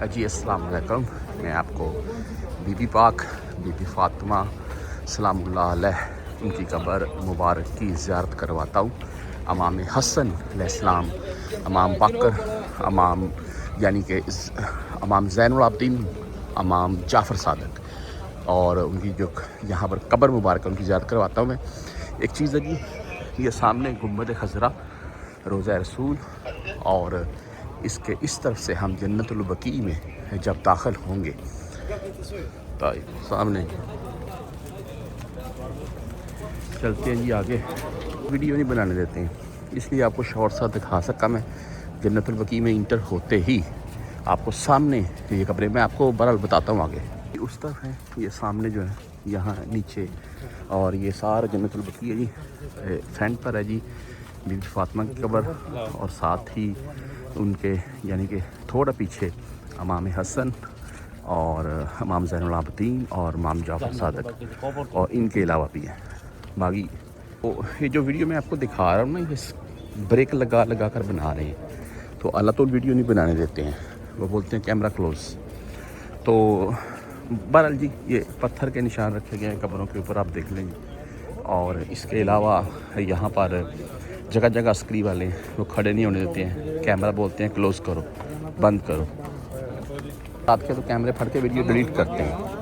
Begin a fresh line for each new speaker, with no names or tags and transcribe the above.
جی السلام علیکم. میں آپ کو بی بی پاک بی بی فاطمہ سلام اللہ علیہ ان کی قبر مبارک کی زیارت کرواتا ہوں. امام حسن علیہ السلام، امام باقر، امام یعنی کہ امام زین العابدین، امام جعفر صادق، اور ان کی جو یہاں پر قبر مبارک ان کی زیارت کرواتا ہوں میں. ایک چیز ہے جی، یہ سامنے گنبد خضرا روضہ رسول، اور اس کے اس طرف سے ہم جنت البقیع میں جب داخل ہوں گے تو سامنے چلتے ہیں جی آگے. ویڈیو نہیں بنانے دیتے ہیں اس لیے آپ کو شارٹ سا دکھا سکا میں. جنت البقیع میں انٹر ہوتے ہی آپ کو سامنے یہ قبریں میں آپ کو بہرحال بتاتا ہوں آگے. اس طرف ہے یہ سامنے جو ہے یہاں نیچے، اور یہ سارا جنت البقیع ہے جی. فرنٹ پر ہے جی بی بی فاطمہ کی قبر، اور ساتھ ہی ان کے یعنی کہ تھوڑا پیچھے امام حسن اور امام زین العابدین اور امام جعفر صادق، اور ان کے علاوہ بھی ہیں باقی. یہ جو ویڈیو میں آپ کو دکھا رہا ہوں نا، یہ بریک لگا لگا کر بنا رہے ہیں تو اللہ تو ویڈیو نہیں بنانے دیتے ہیں، وہ بولتے ہیں کیمرہ کلوز. تو بہرحال جی یہ پتھر کے نشان رکھے گئے ہیں قبروں کے اوپر، آپ دیکھ لیں جی. اور اس کے علاوہ یہاں پر جگہ جگہ عسکری والے وہ کھڑے نہیں ہونے دیتے ہیں، کیمرہ بولتے ہیں کلوز کرو، بند کرو. رات کے تو کیمرے پھڑ کے ویڈیو ڈیلیٹ کرتے ہیں.